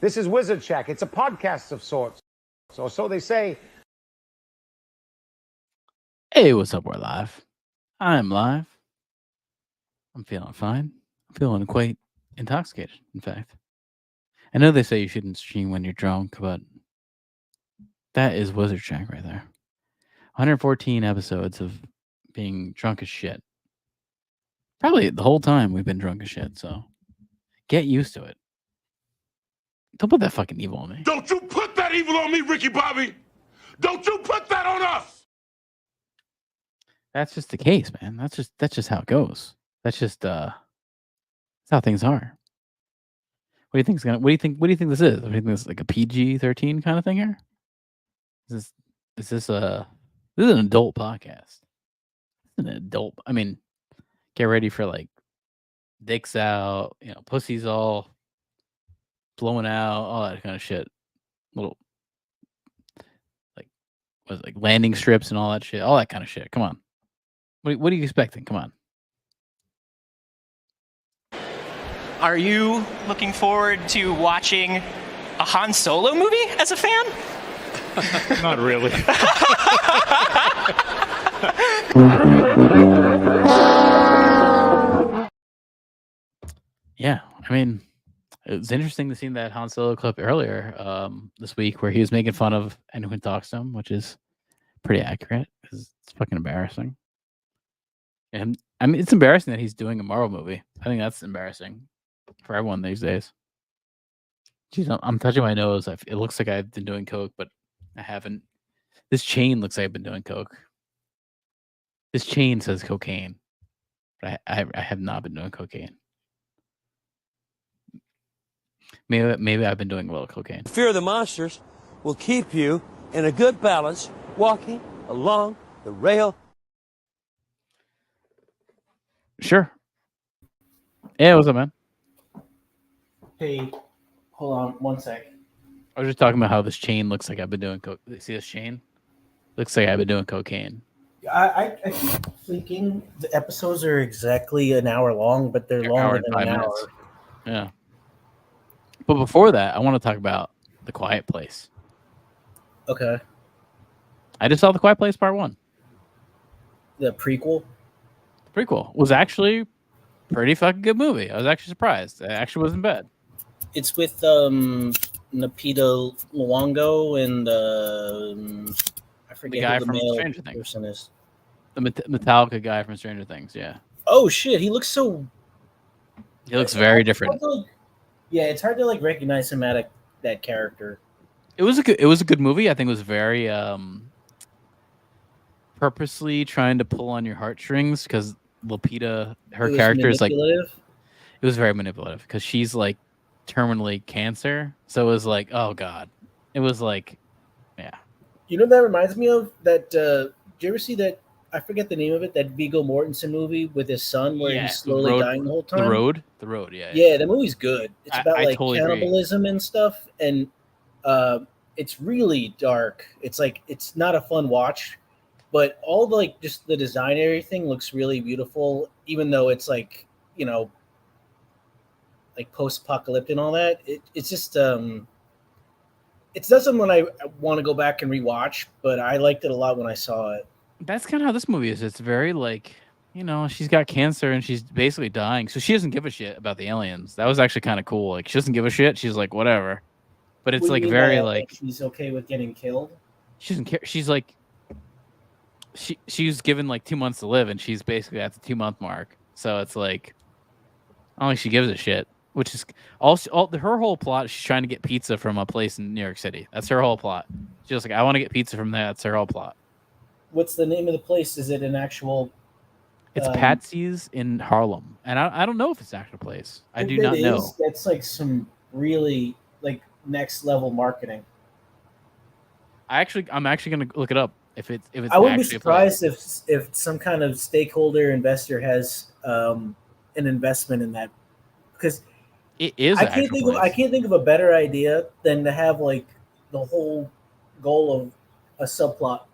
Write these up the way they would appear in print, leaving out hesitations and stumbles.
This is WizardShack. It's a podcast of sorts. So they say. Hey, what's up? We're live. I'm live. I'm feeling fine. I'm feeling quite intoxicated, in fact. I know they say you shouldn't stream when you're drunk, but that is WizardShack right there. 114 episodes of being drunk as shit. Probably the whole time we've been drunk as shit, so get used to it. Don't put that fucking evil on me. Don't you put that evil on me, Ricky Bobby! Don't you put that on us! That's just the case, man. That's just how it goes. That's just that's how things are. What do you think this is? Do you think this is like a PG-13 kind of thing here? Is this an adult podcast? It's an adult. I mean, get ready for like dicks out, pussies all blowing out, all that kind of shit. Little like landing strips and all that shit, all that kind of shit. Come on. What are you expecting? Come on. Are you looking forward to watching a Han Solo movie as a fan? Not really. Yeah, I mean, it was interesting to see that Han Solo clip earlier this week where he was making fun of anyone who talks to him, which is pretty accurate because it's fucking embarrassing. And I mean, it's embarrassing that he's doing a Marvel movie. I think that's embarrassing for everyone these days. Jeez, I'm touching my nose. It looks like I've been doing coke, but I haven't. This chain looks like I've been doing coke. This chain says cocaine, but I have not been doing cocaine. Maybe I've been doing a little cocaine. Fear of the monsters will keep you in a good balance, walking along the rail. Sure. Yeah, what's up, man? Hey, hold on one sec. I was just talking about how this chain looks like I've been doing coke. See this chain? Looks like I've been doing cocaine. I keep thinking the episodes are exactly an hour long, but they're longer than an hour. Yeah. But before that, I want to talk about The Quiet Place. Okay. I just saw The Quiet Place Part 1. The prequel? The prequel was actually a pretty fucking good movie. I was actually surprised. It actually wasn't bad. It's with Napita Luongo and I forget the guy who the from male Stranger Things. person is. The Metallica guy from Stranger Things, yeah. Oh shit, he looks so... He looks very different. Yeah, it's hard to like recognize him at that character. It was a good movie. I think it was very purposely trying to pull on your heartstrings because Lupita, her character is like, it was very manipulative because she's like terminally cancer. So it was like, oh god, it was like, yeah. You know what that reminds me of? That did you ever see that? I forget the name of it. That Viggo Mortensen movie with his son where he's slowly dying the whole time. The Road, yeah. Yeah, the movie's good. It's about like totally cannibalism and stuff, and it's really dark. It's like it's not a fun watch, but all the like just the design and everything looks really beautiful, even though it's like like post-apocalyptic and all that. It's just it's not something I want to go back and rewatch, but I liked it a lot when I saw it. That's kind of how this movie is. It's very like, she's got cancer and she's basically dying. So she doesn't give a shit about the aliens. That was actually kind of cool. Like, she doesn't give a shit. She's like, whatever. But it's like very like... She's okay with getting killed? She doesn't care. She's like... She's given like 2 months to live and she's basically at the 2-month mark. So it's like... I don't think she gives a shit. Which is... her whole plot is she's trying to get pizza from a place in New York City. That's her whole plot. She's just like, I want to get pizza from there. That's her whole plot. What's the name of the place? Is it an actual... It's Patsy's in Harlem. And I don't know if it's an actual place. I do not know. That's like some really like next level marketing. I'm actually going to look it up. If it's I wouldn't be surprised if some kind of stakeholder investor has an investment in that, because it is. I can't think of a better idea than to have like the whole goal of a subplot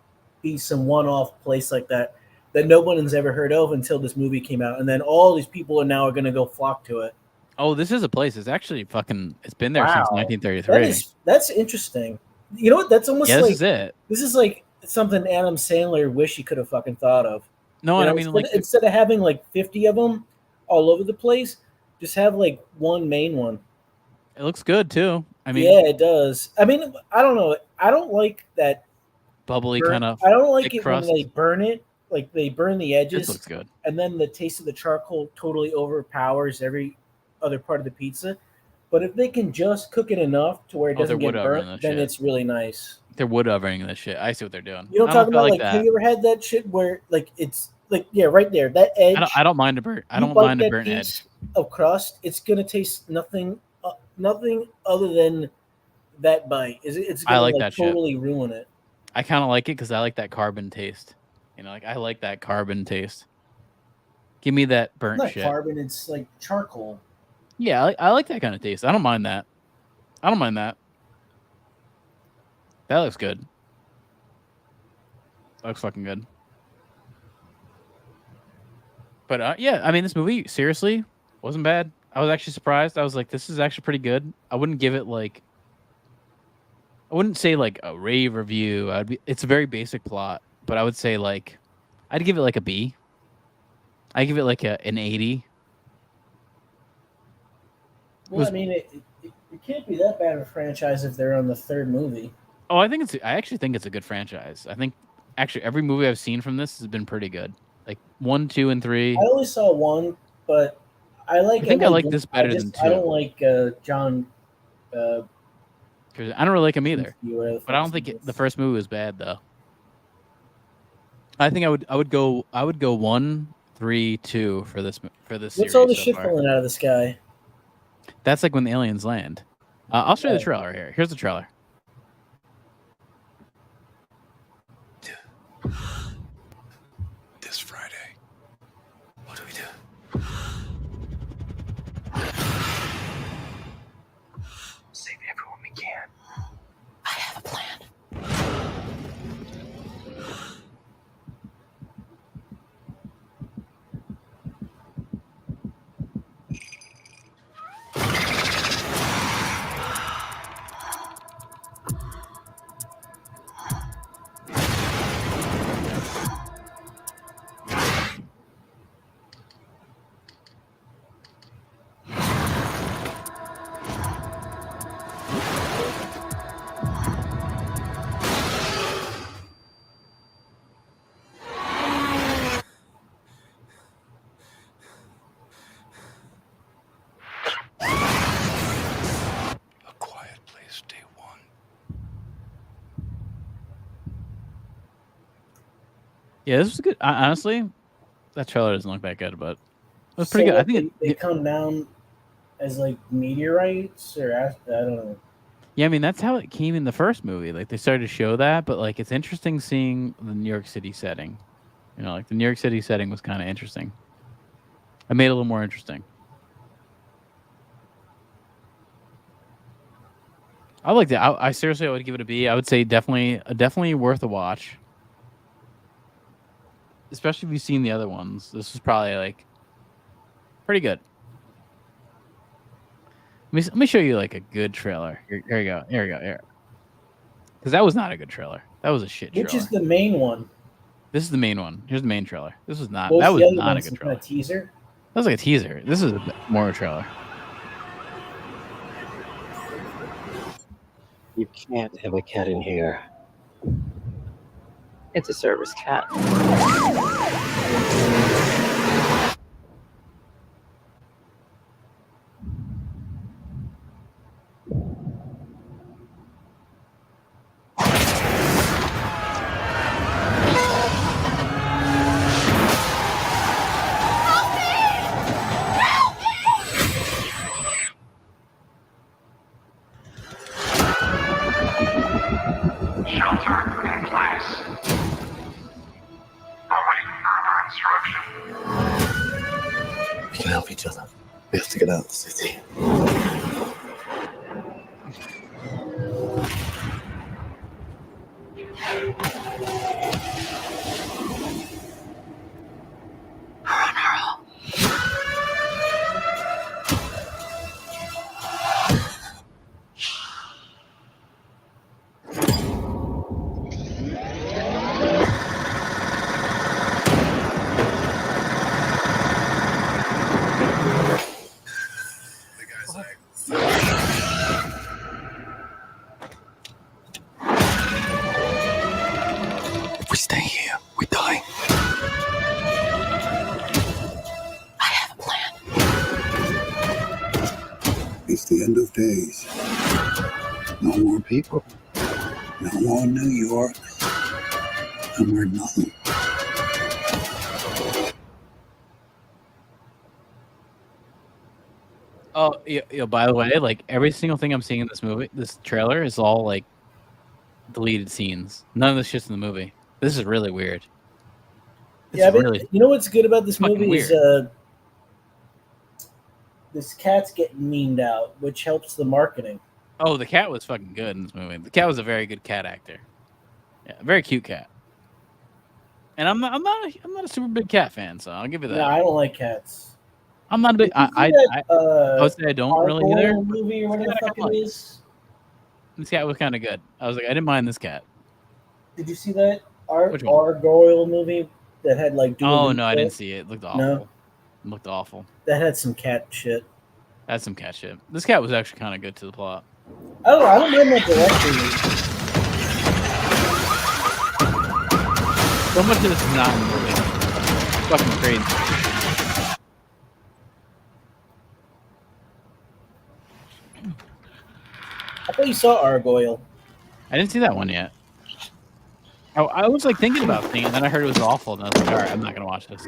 be some one-off place like that no one has ever heard of until this movie came out, and then all these people are now going to go flock to it. Oh, this is a place. It's actually fucking. It's been there since Wow. 1933. That's interesting. You know what? That's almost Yeah, like this is it. this is like something Adam Sandler wish he could have fucking thought of. No, You and know, I mean, like, instead of having like 50 of them all over the place, just have like one main one. it looks good too. I mean, Yeah, it does. I mean, I don't know. I don't like that. bubbly kind of. I don't like thick it crust. when they burn it. Like they burn the This edges, looks good. and then the taste of the charcoal totally overpowers every other part of the pizza. But if they can just cook it enough to where it Oh, they're doesn't get wood overing burnt, that then shit. it's really nice. They're wood ovening this shit. I see what they're doing. You know what I I'm don't talking feel about? like Like, that. have you ever had that shit where like it's like right there, that edge? I don't mind a burnt. I you don't bite mind a that burnt edge. piece of crust. It's gonna taste nothing other than that bite. It's I gonna like that shit. totally ruin it. I kind of like it because I like that carbon taste. You know, like I like that carbon taste. Give me that burnt It's not shit. carbon. It's like charcoal. Yeah, I like that kind of taste. I don't mind that. I don't mind that. That looks good. That looks fucking good. But yeah, I mean, this movie seriously wasn't bad. I was actually surprised. I was like, this is actually pretty good. I wouldn't give it like. I wouldn't say like a rave review. It's a very basic plot, but I would say like, I'd give it like a B. I give it like an 80. Well, I mean, it can't be that bad of a franchise if they're on the third movie. Oh, I actually think it's a good franchise. I think actually every movie I've seen from this has been pretty good. Like 1, 2, and 3. I only saw one, but I like. I think I like this better than 2. I don't like John. I don't really like him either. But But I don't think the first movie was bad though. I think I would go 1, 3, 2 for this What's series all the so shit far. falling out of the sky? That's like when the aliens land. I'll show you the trailer here. Here's the trailer. This Friday. What do we do? Save everyone we can. I have a plan. A quiet place, day one. Yeah, this was good. Honestly, that trailer doesn't look that good, but it was pretty So good. I think they come down as like meteorites, or I don't know. Yeah, I mean that's how it came in the first movie. Like they started to show that, but like it's interesting seeing the New York City setting. You know, like the New York City setting was kind of interesting. I made it a little more interesting. I liked it. I seriously I would give it a B. I would say definitely worth a watch. Especially if you've seen the other ones. This is probably like pretty good. Let me show you like a good trailer. Here you go. Here we go. Here. Because that was not a good trailer. That was a shit trailer. Which is the main one? This is the main one. Here's the main trailer. This was not. What That the was other not a one? good Some trailer. kind of teaser. That was like a teaser. This is more a trailer. You can't have a cat in here. It's a service cat. Shelter in place. Awaiting further instruction. We can help each other. We have to get out of the city. the end of days. No more people. No more New York. No more nothing. Oh, by the way, like every single thing I'm seeing in this trailer is all like deleted scenes. None of this shit's in the movie. This is really weird. Yeah, but you know what's good about this fucking movie is weird. this cat's getting memed out, which helps the marketing. Oh, the cat was fucking good in this movie. The cat was a very good cat actor. Yeah, very cute cat. And I'm not a super big cat fan, so I'll give you that. No, I don't like cats. I'm not a big. I would say I don't really either. Movie or whatever the fuck it is. This cat was kind of good. I was like, I didn't mind this cat. Did you see that Which one? Gargoyle movie that had like? Oh no, I didn't see it. It looked awful. No? It looked awful. That had some cat shit. That's some cat shit. This cat was actually kind of good to the plot. I don't mind that director. So much of this is not in the movie. It's fucking crazy. I thought you saw Gargoyle. I didn't see that one yet. I was like thinking about seeing it, and then I heard it was awful, and I was like, all right, I'm not gonna watch this.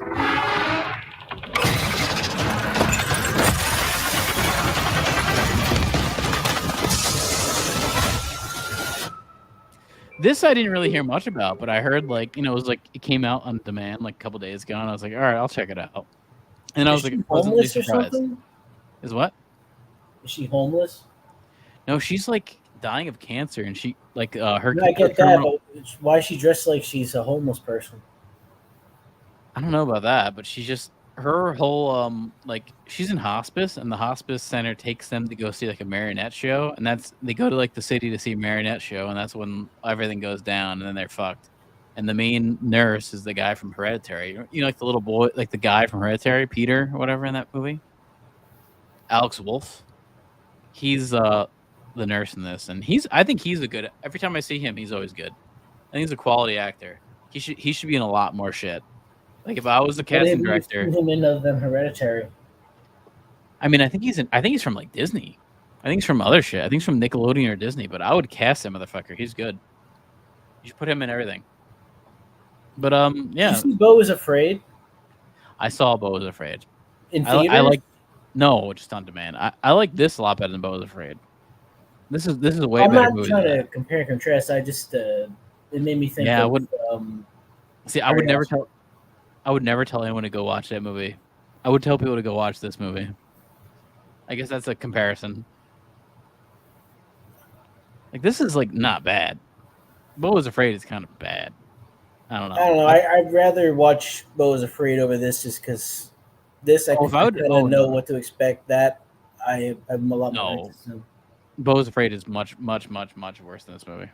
This I didn't really hear much about, but I heard like it was like it came out on demand like a couple days ago, and I was like, all right, I'll check it out. And I was like, pleasantly surprised. Is what? Is she homeless? No, she's like dying of cancer, and she like her. I get that, but why is she dressed like she's a homeless person? I don't know about that, but she's just her whole like she's in hospice, and the hospice center takes them to go see like a marionette show, and they go to like the city to see a marionette show, and that's when everything goes down, and then they're fucked. And the main nurse is the guy from Hereditary, like the little boy, like the guy from Hereditary, Peter or whatever in that movie. Alex Wolff. He's the nurse in this, and I think he's a good. Every time I see him, he's always good. I think he's a quality actor. He should be in a lot more shit. Like if I was the casting director, him in than Hereditary. I mean, I think he's from like Disney. I think he's from other shit. I think he's from Nickelodeon or Disney. But I would cast him, motherfucker. He's good. You should put him in everything. But yeah. Did you see Beau is Afraid? I saw Beau is Afraid. In theaters? I like no, just on demand. I like this a lot better than Beau is Afraid. This is a way better movie. I'm not trying to compare and contrast. I just it made me think. Yeah, of, I would never tell anyone to go watch that movie. I would tell people to go watch this movie. I guess that's a comparison. Like this is like not bad. Beau is Afraid is kind of bad. I don't know. I'd rather watch Beau is Afraid over this just because this I know what to expect. That I'm a lot more interested in. Beau is Afraid is much, much, much, much worse than this movie.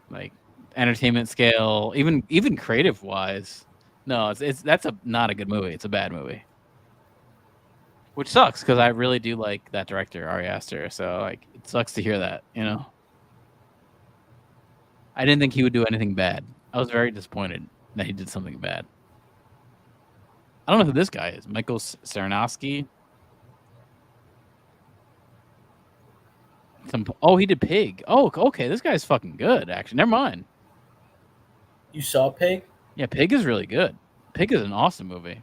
Like entertainment scale, even creative wise. No, that's not a good movie. It's a bad movie. Which sucks because I really do like that director, Ari Aster. So like it sucks to hear that, I didn't think he would do anything bad. I was very disappointed that he did something bad. I don't know who this guy is. Michael Sarnowski. He did Pig. Oh, okay. This guy's fucking good, actually. Never mind. You saw Pig? Yeah, Pig is really good. Pig is an awesome movie.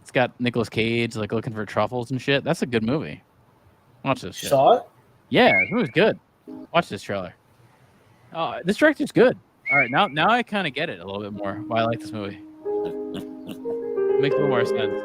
It's got Nicolas Cage like looking for truffles and shit. That's a good movie. Watch this shit. Saw it? Yeah, it was good. Watch this trailer. Oh, this director's good. All right, now I kind of get it a little bit more why I like this movie. Makes a little more sense.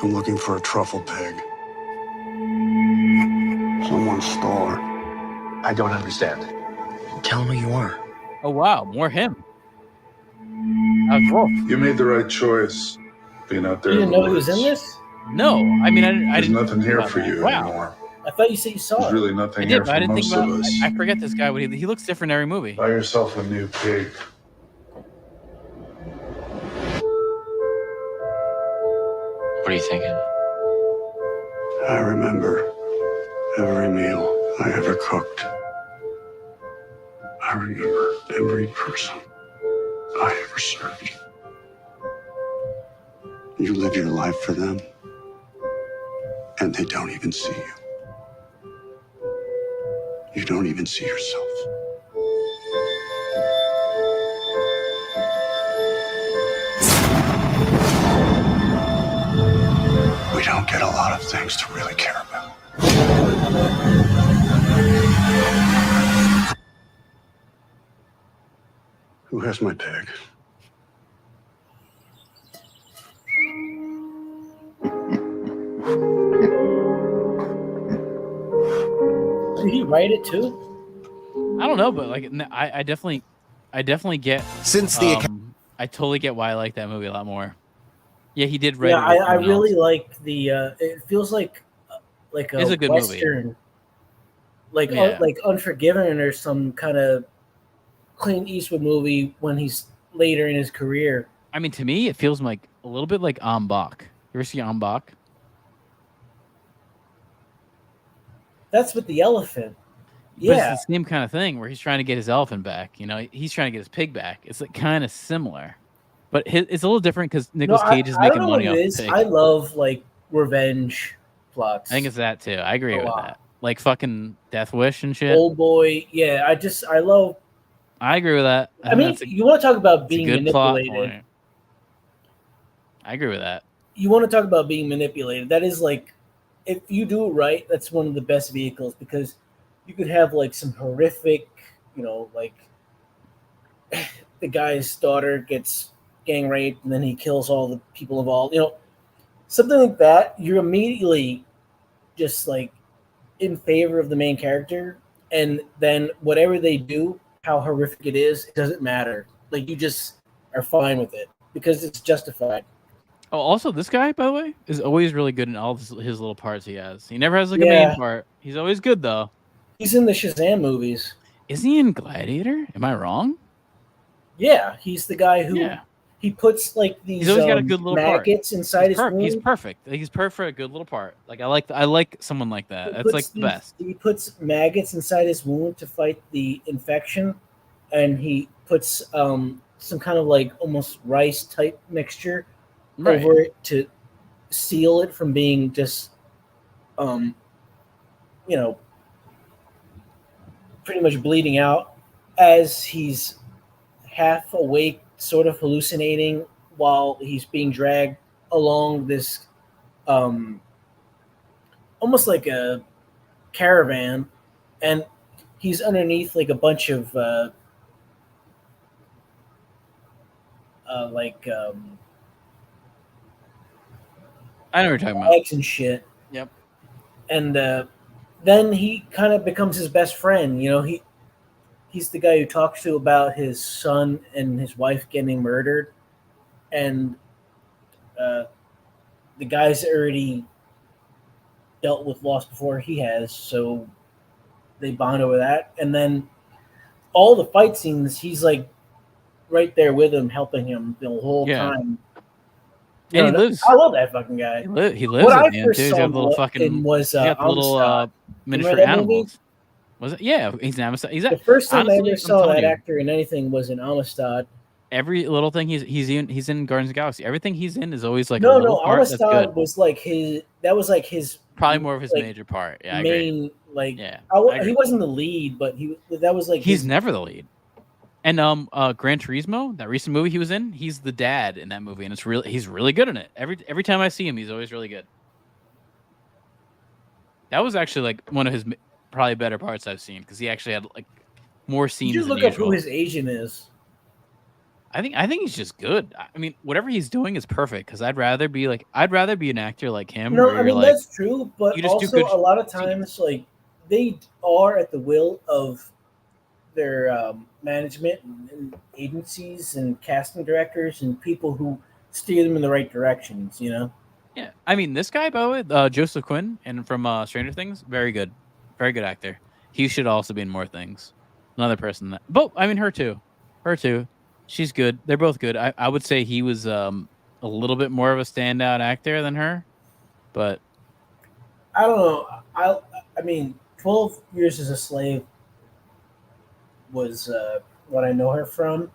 I'm looking for a truffle pig. Someone stole her. I don't understand. Tell him who you are. Oh wow, more him. That was cool. You made the right choice being out there. You didn't know he was in this? No, I mean I There's didn't. nothing here about for that. you Wow. anymore. I thought you said you saw There's it. really I nothing did, here but for I didn't think most about. of us. I forget this guy. He looks different every movie. Buy yourself a new pig. What are you thinking? I remember every meal I ever cooked. I remember every person I ever served. You live your life for them, and they don't even see you. You don't even see yourself. We don't get a lot of things to really care about. Who has my pig? Did he write it too? I don't know, but like I definitely get Since the I totally get why I like that movie a lot more. Yeah, he did write Yeah, it. with I someone really else. like the. It feels like It's a good movie. Western, like Yeah. like Unforgiven or some kind of Clint Eastwood movie when he's later in his career. I mean, to me, it feels like a little bit like Bach. You ever see Bach? That's with the elephant. But Yeah, it's the same kind of thing where he's trying to get his elephant back. You know, he's trying to get his pig back. It's like kind of similar, but it's a little different because Nicolas Cage is I don't making know money what off it the is. pig. I love like revenge plots. I think it's that too. I agree A with lot. that. Like fucking Death Wish and shit. Old Boy. Yeah, I love. I agree with that. I mean, that's a, you want to talk about it's a being good plot manipulated. point. I agree with that. You want to talk about being manipulated. That is like, if you do it right, that's one of the best vehicles because you could have like some horrific, like the guy's daughter gets gang raped and then he kills all the people involved. Something like that. You're immediately just like in favor of the main character, and then whatever they do, how horrific it is, it doesn't matter. Like you just are fine with it because it's justified. Oh, also, this guy, by the way, is always really good in all his little parts he has. He never has like a Yeah. main part. He's always good though. He's in the Shazam movies. Is he in Gladiator? Am I wrong? Yeah, he's the guy who Yeah. he puts like these He's always got a good little part. maggots inside his wound. He's perfect. He's perfect for a good little part. Like I like someone like that. He That's puts like the these- best. He puts maggots inside his wound to fight the infection, and he puts some kind of like almost rice type mixture Right. over it to seal it from being just pretty much bleeding out as he's half awake, sort of hallucinating while he's being dragged along this almost like a caravan, and he's underneath like a bunch of I know what you're talking about. eggs and shit. Yep. And then he kind of becomes his best friend. He's the guy who talks to about his son and his wife getting murdered, and the guy's already dealt with loss before he has, so they bond over that. And then all the fight scenes, he's like right there with him, helping him the whole Yeah. time. And he lives. I love that fucking guy. He lives What at I the end first too. He's saw got little him fucking. in was he's got the little Amistad. miniature Remember that movie? animals. Was it? Yeah, he's an Amistad. He's The first time I honestly, ever I'm saw telling that you, actor in anything was in Amistad. Every little thing he's in Guardians of the Galaxy. Everything he's in is always like a No, little part that's Amistad good. was like his. That was like his Probably more of his like, major part. Yeah, I agree. main like. Yeah, I I agree. he wasn't the lead, but that was like He's his, never the lead. And Gran Turismo, that recent movie he was in, he's the dad in that movie, and he's really good in it. Every time I see him, he's always really good. That was actually like one of his probably better parts I've seen because he actually had like more scenes. You just than look up usual. who his agent is. I think he's just good. I mean, whatever he's doing is perfect because I'd rather be an actor like him. No, where I you're mean like, that's true, but you just do also good a lot of times like they are at the will of management and agencies and casting directors and people who steer them in the right directions. Yeah, I mean, this guy, by the way, Joseph Quinn, and from Stranger Things, very good actor. He should also be in more things. Another person that, but I mean, her too. She's good. They're both good. I would say he was a little bit more of a standout actor than her, but I don't know. I mean, 12 Years as a Slave was what I know her from,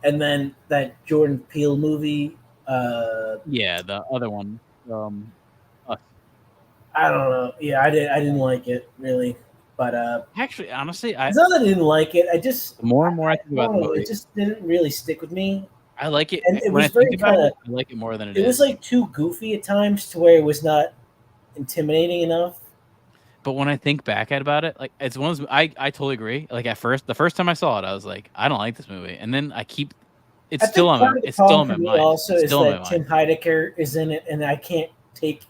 and then that Jordan Peele movie. Yeah, the other one. I don't know. Yeah, I didn't like it really, but actually, honestly, it's not that I didn't like it. I just the more and more I think about the movie, it just didn't really stick with me. I like it, and it when was I very think about kind it, I like it more than it was is. like too goofy at times to where it was not intimidating enough. But when I think back about it, like it's one of those, I totally agree. Like at first, the first time I saw it, I was like, I don't like this movie, and then it's still on my mind. Also, it's is still in that my Tim mind. Heidecker is in it, and I can't take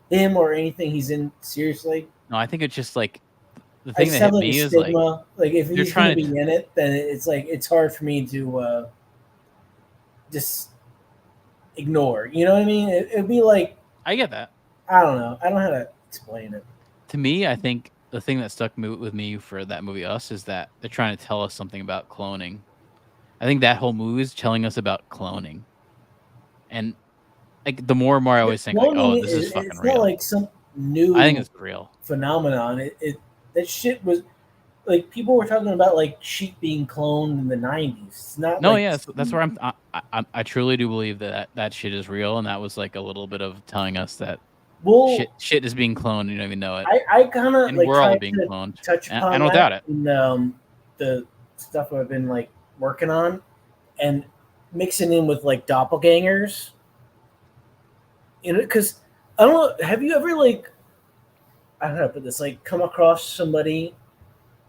him or anything he's in seriously. No, I think it's just like the I thing just that have hit like me a is like stigma. Like if you're he's going trying to to. be in it, then it's like it's hard for me to just ignore. You know what I mean? It'd be like I get that. I don't know. I don't know how to explain it. To me, I think the thing that stuck with me for that movie Us is that they're trying to tell us something about cloning. I think that whole movie is telling us about cloning, and like the more and more I always think, like, oh, this is fucking it's real. Not like some new. I think it's real phenomenon. That shit was like people were talking about like sheep being cloned in the 90s. It's not. No, like, yeah, that's where I truly do believe that shit is real, and that was like a little bit of telling us that shit is being cloned. You don't even know it. I kind of and like we're all tried being to cloned. touch upon I don't that doubt it. in the stuff I've been like working on, and mixing in with like doppelgangers. Because I don't know. Have you ever like I don't know how to put this, like come across somebody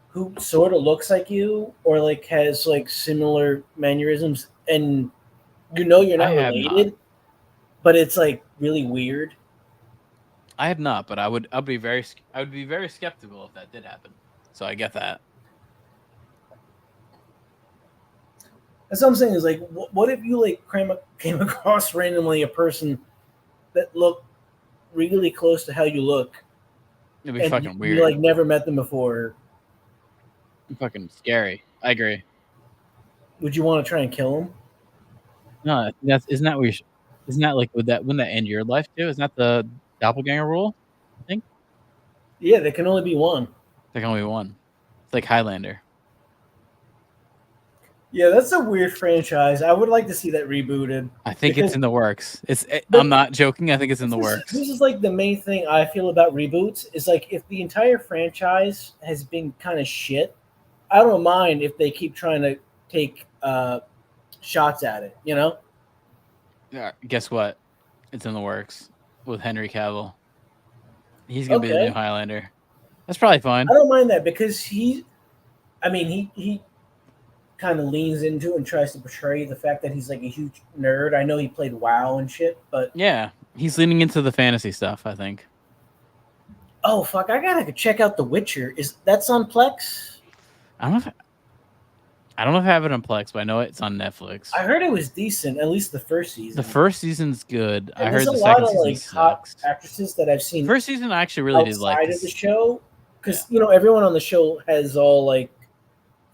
who sort of looks like you or like has like similar mannerisms and you're not related, but it's like really weird? I have not, but I would be very skeptical if that did happen. So I get that. That's what I'm saying is like, what if you like came across randomly a person that looked really close to how you look? It'd be fucking weird. You like never met them before. Fucking scary. I agree. Would you want to try and kill them? No, isn't that like wouldn't that end your life too? Isn't that the doppelganger rule? I think. Yeah, there can only be one. There can only be one. It's like Highlander. Yeah, that's a weird franchise. I would like to see that rebooted. I think it's in the works. I'm not joking. I think it's in the works. This is like the main thing I feel about reboots is like if the entire franchise has been kind of shit, I don't mind if they keep trying to take shots at it, you know? Yeah, guess what? It's in the works with Henry Cavill. He's gonna be the new Highlander. That's probably fine. I don't mind that because he kind of leans into and tries to portray the fact that he's like a huge nerd. I know he played WoW and shit, but yeah, he's leaning into the fantasy stuff, I think. Oh fuck! I gotta check out The Witcher. That's on Plex? I don't know if I have it on Plex, but I know it's on Netflix. I heard it was decent, at least the first season. The first season's good. And I heard the second season season like sucks. Hot actresses that I've seen. First season, I actually really did like. Outside of the show, because everyone on the show has all like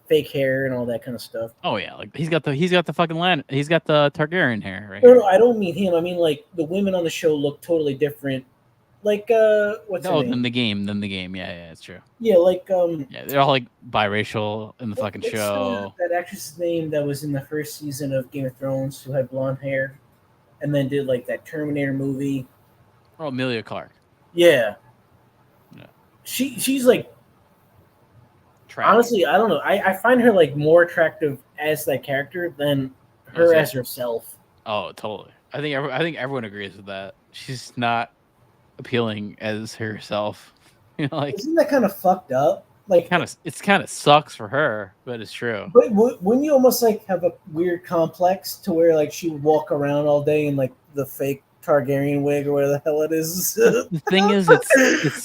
fake hair and all that kind of stuff. Oh yeah, like he's got the fucking land. He's got the Targaryen hair right No, here. no, I don't mean him. I mean like the women on the show look totally different. Like what's her name? Than the game. Yeah, it's true. Yeah, like yeah, they're all like biracial in the fucking show. That actress's name that was in the first season of Game of Thrones who had blonde hair, and then did like that Terminator movie. Oh, Emilia Clarke. Yeah. She's like. Honestly, I don't know. I find her like more attractive as that character than her as herself. Oh, totally. I think everyone agrees with that. She's not appealing as herself. You know, like isn't that kind of fucked up? Like, it's kind of sucks for her, but it's true. But wouldn't you almost like have a weird complex to where like she would walk around all day in like the fake Targaryen wig or whatever the hell it is? The thing is, it's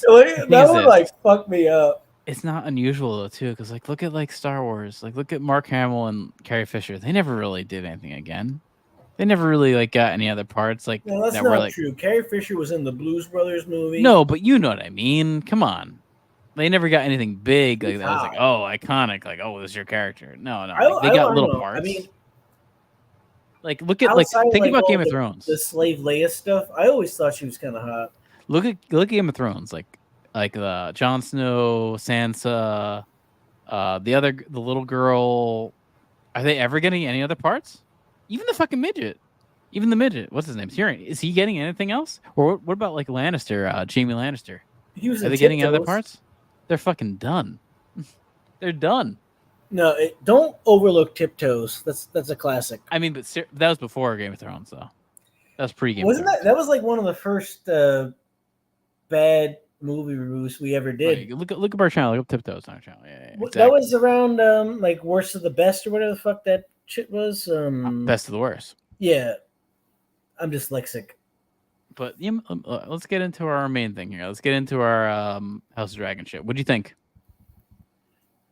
that would like fuck me up. It's not unusual though, too, because like look at like Star Wars, like look at Mark Hamill and Carrie Fisher. They never really did anything again. They never really like got any other parts like No, that's that not were like. true. Carrie Fisher was in the Blues Brothers movie. No, but you know what I mean. Come on, they never got anything big like that. Was like, oh, iconic. Like, oh, this is your character. No, like, they got little parts. I mean, like look at like think about Game of Thrones. The Slave Leia stuff. I always thought she was kind of hot. Look at Game of Thrones. Like the Jon Snow, Sansa, the little girl. Are they ever getting any other parts? Even the fucking midget. Even the midget. What's his name? Is he getting anything else? Or what about like Lannister, Jaime Lannister? Are they getting other parts? They're fucking done. They're done. No, don't overlook Tiptoes. That's a classic. I mean, but that was before Game of Thrones, though. That was pre-Game. Wasn't that was like one of the first bad movie reviews we ever did? Right. Look at our channel. Look up Tiptoes on our channel. Yeah, exactly. That was around like Worst of the Best or whatever the fuck that shit was. Best of the Worst. Yeah, I'm dyslexic. But yeah, let's get into our main thing here. Let's get into our House of Dragon shit. What do you think?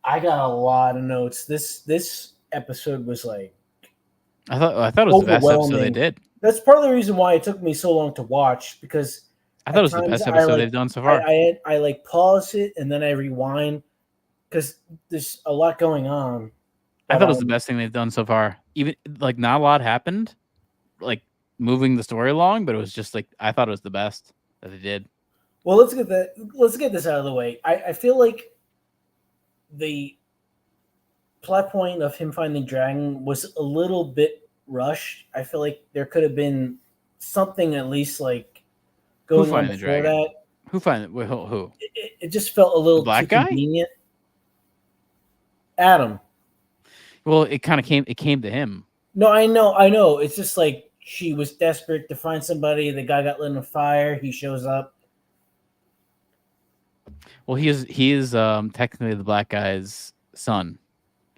I got a lot of notes. This episode was like, I thought it was the best episode they did. That's part of the reason why it took me so long to watch, because I thought it was the best episode they've done so far. I like pause it and then I rewind because there's a lot going on. I thought it was the best thing they've done so far. Even like not a lot happened, like moving the story along, but it was just like I thought it was the best that they did. Well, let's get this out of the way. I feel like the plot point of him finding Dragon was a little bit rushed. I feel like there could have been something at least like going on before that. Who find it? Who? It just felt a little black too guy? Convenient. Adam. Well, it kind of came to him. No, I know. It's just like she was desperate to find somebody. The guy got lit on fire. He shows up. Well, he is technically the black guy's son.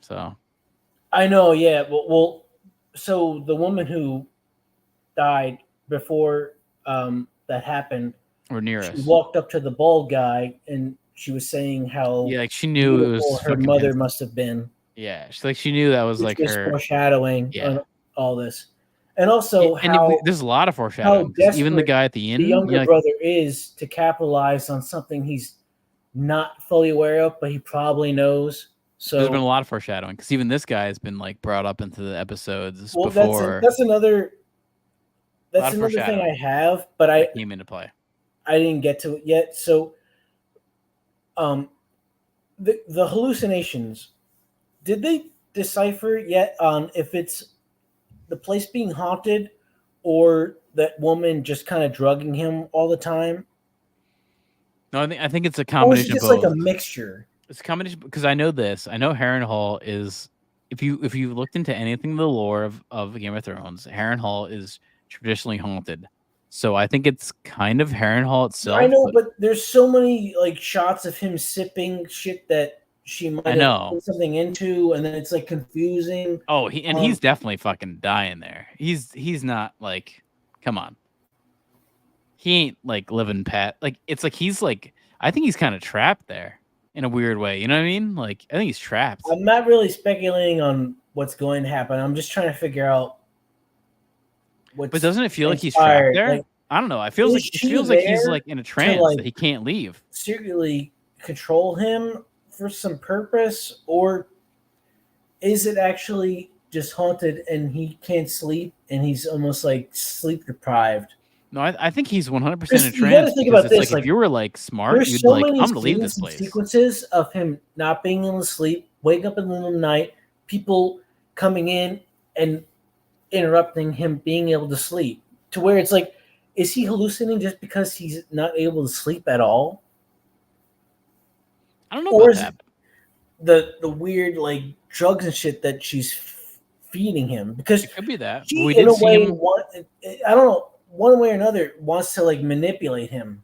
So I know, yeah. Well, so the woman who died before that happened, or near she us, walked up to the bald guy and she was saying how like she knew it was her mother must have been. Yeah, she knew that was like her foreshadowing on all this, and also there's a lot of foreshadowing. Even the guy at the end, the younger brother is to capitalize on something he's not fully aware of, but he probably knows. So there's been a lot of foreshadowing because even this guy has been like brought up into the episodes before. That's another thing I have, but I came into play. I didn't get to it yet. So, the hallucinations, did they decipher yet on if it's the place being haunted or that woman just kind of drugging him all the time? No, I think it's a combination or is it just of both. Like a mixture. It's a combination because I know this. I know Harrenhal is if you looked into anything in the lore of Game of Thrones, Harrenhal is traditionally haunted. So I think it's kind of Harrenhal itself. I know, but there's so many like shots of him sipping shit that she might have put something into, and then it's like confusing. Oh, he's definitely fucking dying there. He's not like, come on. He ain't like living pat. Like it's like he's like I think he's kind of trapped there in a weird way. You know what I mean? Like I think he's trapped. I'm not really speculating on what's going to happen. I'm just trying to figure out. But doesn't it feel like he's trapped there? Like, I don't know. It feels like he's like in a trance that he can't leave. Secretly control him for some purpose, or is it actually just haunted and he can't sleep and he's almost like sleep deprived? No, I think he's 100% in a trance. You got to think about this. Like if you were like smart, you'd like I'm gonna leave this place. Sequences of him not being able to sleep, waking up in the middle of the night, people coming in and interrupting him being able to sleep, to where it's like, is he hallucinating just because he's not able to sleep at all? I don't know about that. The weird like drugs and shit that she's feeding him, because it could be that she, in a way, I don't know, one way or another wants to like manipulate him.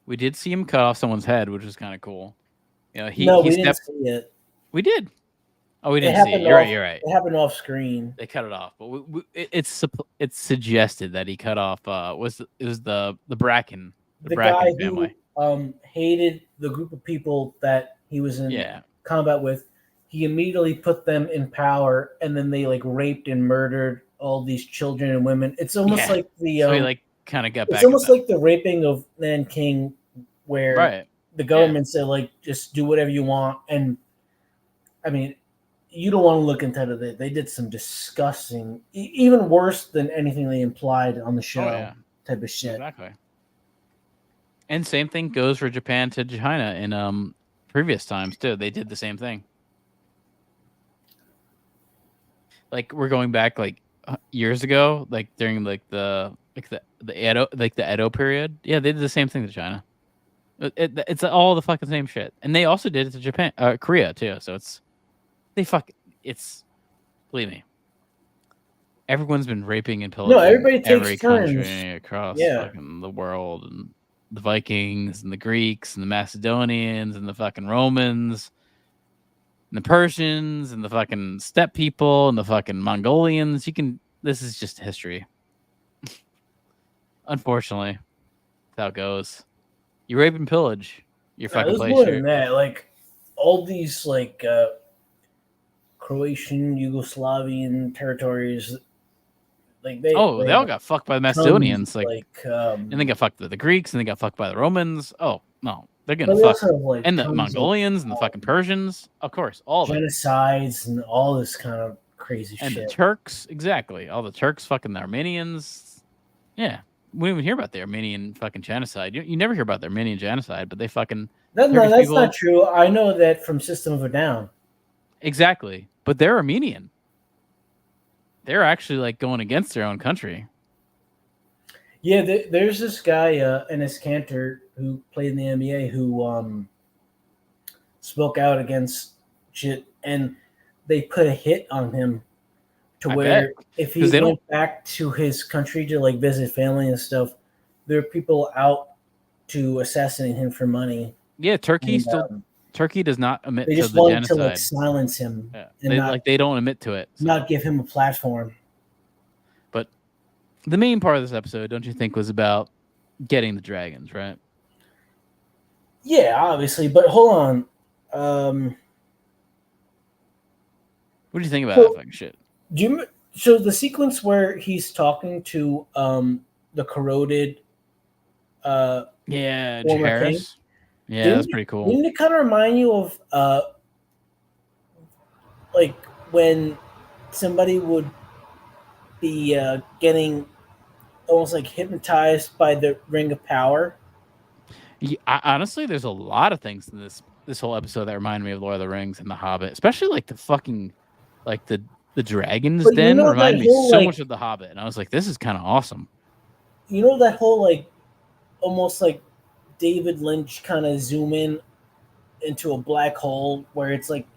We did see him cut off someone's head, which was kind of cool. You know, we didn't see it. We did. Oh, we didn't see it. You're right. It happened off screen. They cut it off, but it's suggested that he cut off. It was the Bracken, the Bracken guy family. hated the group of people that he was in Yeah. combat with. He immediately put them in power, and then they like raped and murdered all these children and women. It's almost like the So he like kind of got back. it's almost like the raping of Nanking, where right. the government said like just do whatever you want. And I mean, you don't want to look into it. They did some disgusting, even worse than anything they implied on the show type of shit. Exactly. And same thing goes for Japan to China in previous times too. They did the same thing. Like we're going back like years ago, like during like the Edo period. Yeah, they did the same thing to China. It's all the fucking same shit, and they also did it to Japan, Korea too. So it's believe me, everyone's been raping and pillaging everybody takes every turns. country across fucking the world, and the Vikings and the Greeks and the Macedonians and the fucking Romans and the Persians and the fucking steppe people and the fucking Mongolians. This is just history. Unfortunately, that's how it goes. You rape and pillage your fucking place. More than that, like all these like Croatian, Yugoslavian territories, like they all got fucked by the Macedonians, and they got fucked by the Greeks, and they got fucked by the Romans. Oh no, they're getting fucked, and the Mongolians and the fucking Persians, of course, all of genocides and all this kind of crazy and shit. The Turks, exactly, all the Turks, fucking the Armenians. Yeah, we don't even hear about the Armenian fucking genocide. You never hear about the Armenian genocide, but they fucking that's not true. I know that from System of a Down. Exactly, but they're Armenian. They're actually like going against their own country. Yeah, there's this guy, Enes Kanter, who played in the NBA, who spoke out against shit, and they put a hit on him to where if he went back to his country to like visit family and stuff, there are people out to assassinate him for money. Yeah, Turkey does not admit to the genocide. They just wanted to like silence him. Yeah. And they don't admit to it. So. Not give him a platform. But the main part of this episode, don't you think, was about getting the dragons, right? Yeah, obviously. But hold on. What do you think about that fucking shit? So the sequence where he's talking to the corroded former king, yeah, that's pretty cool. Didn't it kind of remind you of like when somebody would be getting almost like hypnotized by the Ring of Power? Yeah, honestly, there's a lot of things in this whole episode that remind me of Lord of the Rings and The Hobbit, especially like the fucking like the Dragon's Den reminded me so much of The Hobbit, and I was like, this is kind of awesome. You know that whole like almost like David Lynch kind of zoom in into a black hole where it's like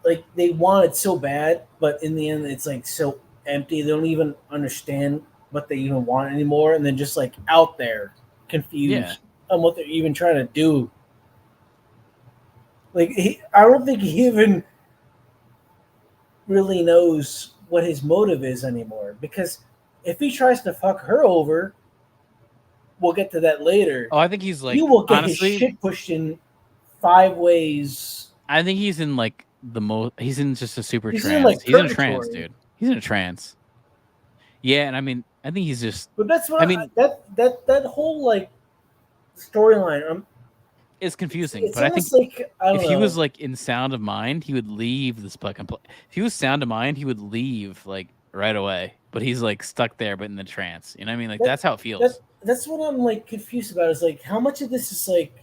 like they want it so bad, but in the end it's like so empty. They don't even understand what they even want anymore, and then just like out there confused on what they're even trying to do. Like I don't think he even really knows what his motive is anymore, because if he tries to fuck her over, we'll get to that later. Oh, I think he's like, he will get his shit pushed in 5 ways. I think he's in like he's in just a super trance. He's in a trance, dude. He's in a trance. Yeah, and I mean, I think he's just. But that's what I mean. That whole like storyline. It's confusing, but I think if he was like in sound of mind, he would leave this fucking place. If he was sound of mind, he would leave like right away. But he's like stuck there, but in the trance. You know what I mean? Like that's how it feels. That's what I'm like confused about. Is like how much of this is like,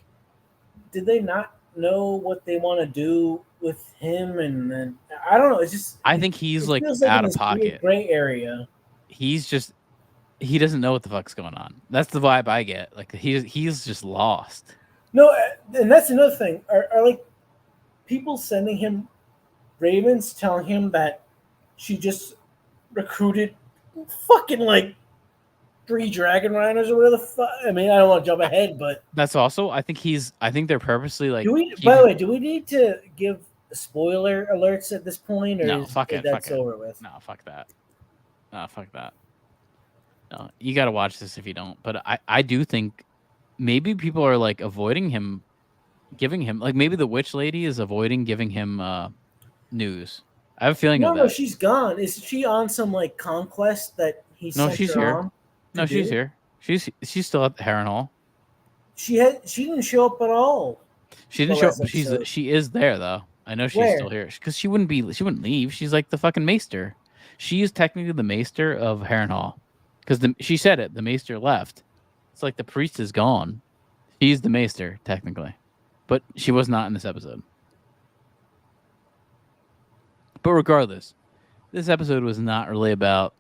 did they not know what they want to do with him? And then I don't know. It's just I think he's like out of pocket, gray area. He doesn't know what the fuck's going on. That's the vibe I get. Like he's just lost. No, and that's another thing. Are like people sending him ravens telling him that she just recruited fucking like 3 dragon riders or whatever the fuck? I mean, I don't want to jump ahead, but that's also I think they're purposely like. By the way, do we need to give spoiler alerts at this point, or no? Fuck it. That's over with. No, fuck that. No, fuck that. you got to watch this if you don't. But I do think maybe people are like avoiding him, giving him like maybe the witch lady is avoiding giving him news. I have a feeling of that. No, she's gone. Is she on some like conquest that he No, sent she's her here. on? No, she's here. She's still at the Harrenhal. She didn't show up at all. She didn't the show last up. episode. She is there though. I know she's Where? still here because she wouldn't leave. She's like the fucking maester. She is technically the maester of Harrenhal because she said it. The maester left. It's like the priest is gone. She's the maester technically, but she was not in this episode. But regardless, this episode was not really about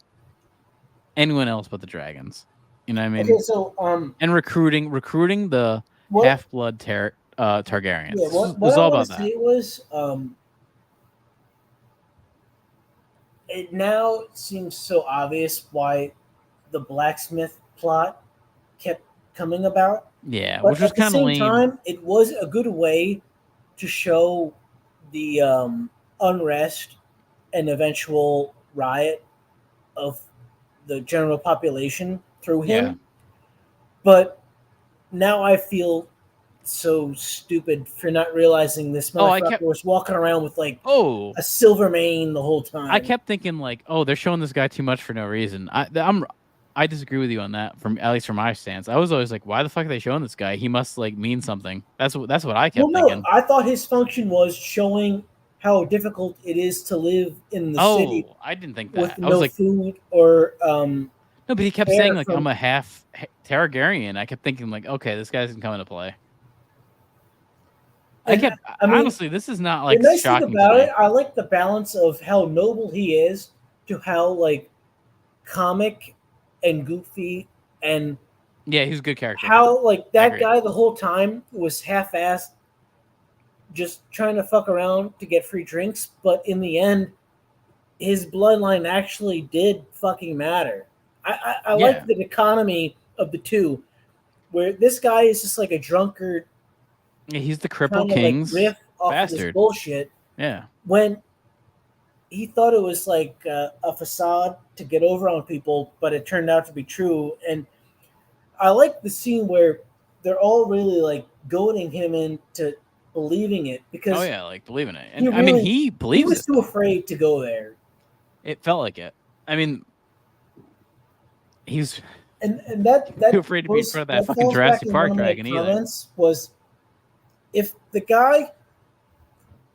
anyone else but the dragons. You know what I mean? Okay, so and recruiting the half-blood Targaryens. Yeah, It what was I all want about to that. say was, it now seems so obvious why the blacksmith plot kept coming about. Yeah, But which was at the kind of same lame. time, it was a good way to show the unrest and eventual riot of the general population through him. Yeah. But now I feel so stupid for not realizing this motherfucker was walking around with like a silver mane the whole time. I kept thinking like, oh, they're showing this guy too much for no reason. I disagree with you on that. At least from my stance, I was always like, why the fuck are they showing this guy? He must like mean something. That's what I kept thinking. I thought his function was showing how difficult it is to live in the city. I didn't think that. With I was no like, food or no, but he kept air saying like from- I'm a half Targaryen. I kept thinking like, okay, this guy doesn't come into play. Honestly, this is not like the nice shocking thing about to me. it, I like the balance of how noble he is to how like comic and goofy and Yeah, he's a good character. how like that agree. guy the whole time was half-assed just trying to fuck around to get free drinks, but in the end his bloodline actually did fucking matter. I like the dichotomy of the two where this guy is just like a drunkard. Yeah, he's the crippled kinda, like, king's riff off of this bastard. bullshit. Yeah. When he thought it was like a facade to get over on people, but it turned out to be true. And I like the scene where they're all really like goading him into believing it because like believing it. And I mean, he believes he was it. too afraid to go there. It felt like it. I mean, he's And that too afraid to be in front of that fucking falls back Jurassic in Park one of my dragon either. comments was if the guy,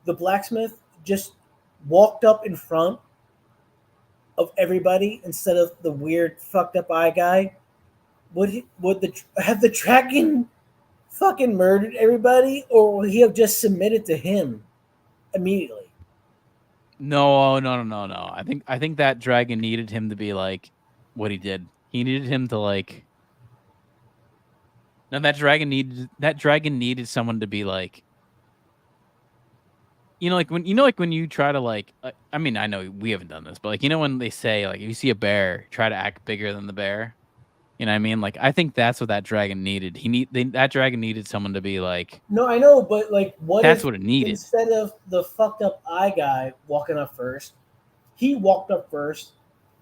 the blacksmith, just walked up in front of everybody instead of the weird fucked up eye guy, have the dragon fucking murdered everybody, or would he have just submitted to him immediately? No. I think that dragon needed him to be like what he did. He needed him to like. No, that dragon needed someone to be like. Like when you try to like. I mean, I know we haven't done this, but like when they say like if you see a bear, try to act bigger than the bear. You know what I mean? Like I think that's what that dragon needed. That dragon needed someone to be like. No, I know, but like That's what it needed. Instead of the fucked up eye guy walking up first, he walked up first,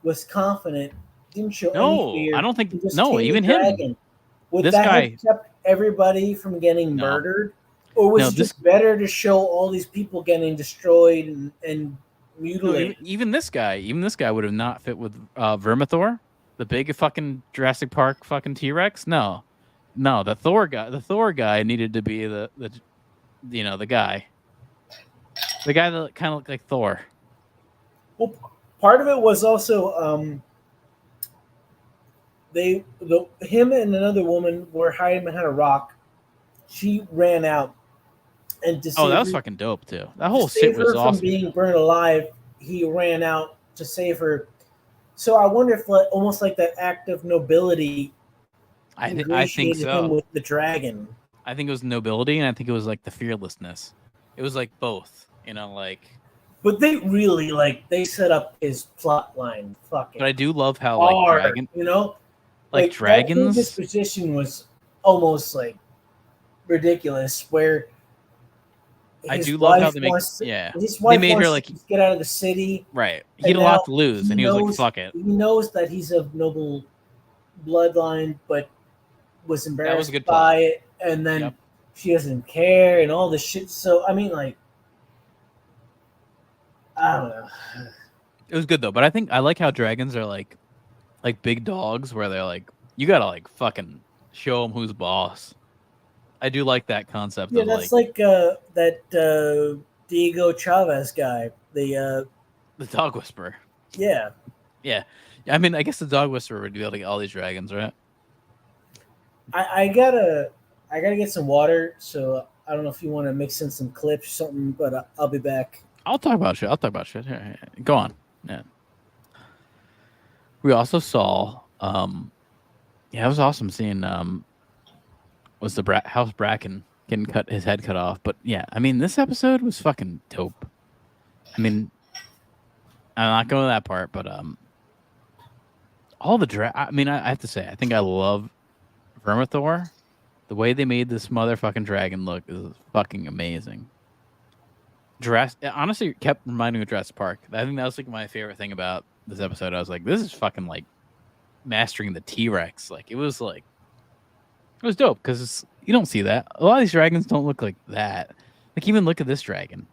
was confident, didn't show any fear. I don't think. he just No, tamed even the him. dragon. Would This that guy. have kept everybody from getting murdered, or was No, it just better to show all these people getting destroyed and mutilated? Even this guy would have not fit with Vermithor, the big fucking Jurassic Park fucking T-Rex. No, the Thor guy needed to be the guy that kind of looked like Thor. Well, part of it was also him and another woman were hiding behind a rock. She ran out, and to Oh, that save was her- fucking dope too. That whole to save shit was her awesome. from being burned alive, he ran out to save her. So I wonder if, like, almost like that act of nobility, I think ingratiated him so. with the dragon. I think it was nobility, and I think it was like the fearlessness. It was like both, like. But they really they set up his plot line fucking. But I do love how hard, dragon, like dragons. His position was almost like ridiculous. Where I his do love how wife they make. wants to- Yeah, his they wife made her wants like to get out of the city. right. He and had a lot now to lose, and he was like, "Fuck it." He knows that he's of noble bloodline, but was That was embarrassed a good by plot. it, and then Yep. she doesn't care and all this shit. So I mean, like, I don't know. It was good though, but I think I like how dragons are like big dogs, where they're like you gotta like fucking show them who's boss. I do like that concept. Yeah, of that's like that Diego Chavez guy. The dog whisperer. yeah. Yeah, I mean, I guess the dog whisperer would be able to get all these dragons, right? I gotta get some water. So I don't know if you want to mix in some clips or something, but I'll be back. I'll talk about shit. Here. Go on. Yeah. We also saw, it was awesome seeing, was the House Bracken getting his head cut off. But yeah, I mean, this episode was fucking dope. I mean, I'm not going to that part, but all the I mean, I have to say, I think I love Vermithor. The way they made this motherfucking dragon look is fucking amazing. Honestly, it kept reminding me of Jurassic Park. I think that was like my favorite thing about this episode. I was like, this is fucking like mastering the T-Rex. Like it was dope because you don't see that. A lot of these dragons don't look like that. Like even look at this dragon.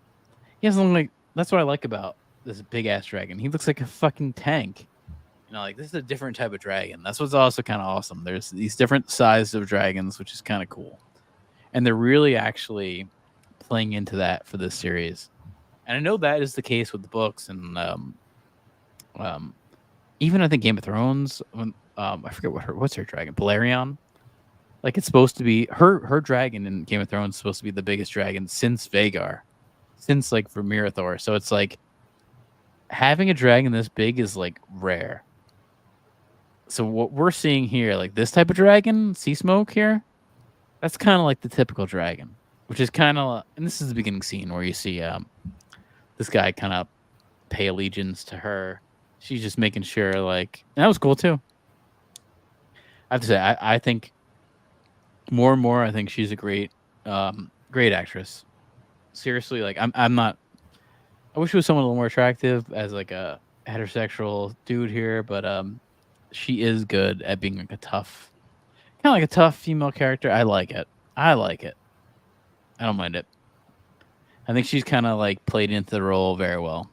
He doesn't look like. That's what I like about this big ass dragon. He looks like a fucking tank. You know, like this is a different type of dragon. That's what's also kind of awesome. There's these different sizes of dragons, which is kind of cool, and they're really actually playing into that for this series. And I know that is the case with the books and even I think Game of Thrones. When I forget what's her dragon, Balerion. Like it's supposed to be her dragon in Game of Thrones is supposed to be the biggest dragon since Vhagar, since like Vermithor. So it's like having a dragon this big is like rare. So what we're seeing here, like this type of dragon, Sea Smoke here, that's kind of like the typical dragon, which is kind of, and this is the beginning scene where you see this guy kind of pay allegiance to her. She's just making sure, like, and that was cool too. I have to say, I think more and more, I think she's a great actress. Seriously, like I'm not. I wish it was someone a little more attractive as like a heterosexual dude here, but she is good at being like a tough, kind of like a tough female character. I like it. I don't mind it. I think she's kind of like played into the role very well.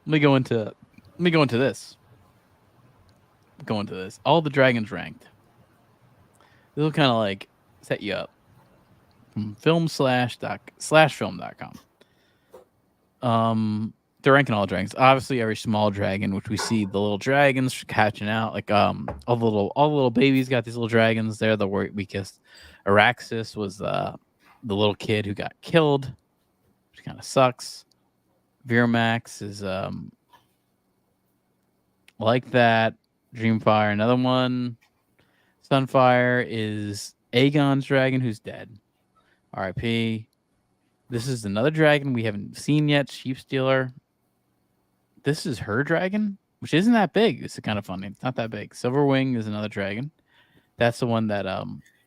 Let me go into this. All the dragons ranked. This will kind of like set you up. From film/film.com. They're ranking all dragons. Obviously, every small dragon, which we see the little dragons hatching out, like all the little babies got these little dragons. They're the weakest. Araxis was the little kid who got killed, which kind of sucks. Viramax is like that. Dreamfire, another one. Sunfire is Aegon's dragon, who's dead. R.I.P. This is another dragon we haven't seen yet. Sheep Stealer. This is her dragon, which isn't that big. It's kind of funny. It's not that big. Silverwing is another dragon. That's the one that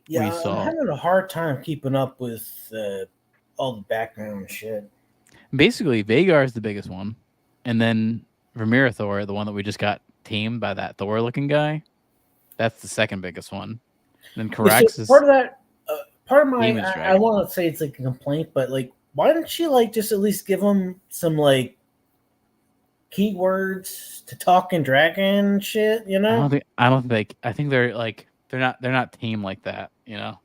we saw. I'm having a hard time keeping up with all the background and shit. Basically, Vhagar is the biggest one, and then Vermithor, the one that we just got tamed by that Thor-looking guy, that's the second biggest one. And then Carax is part of that. Part of my Demon's I dragon. want to say it's like a complaint, but like, why don't you like just at least give them some like keywords to talk in dragon shit? You know? I don't think. I think they're like they're not tame like that. You know?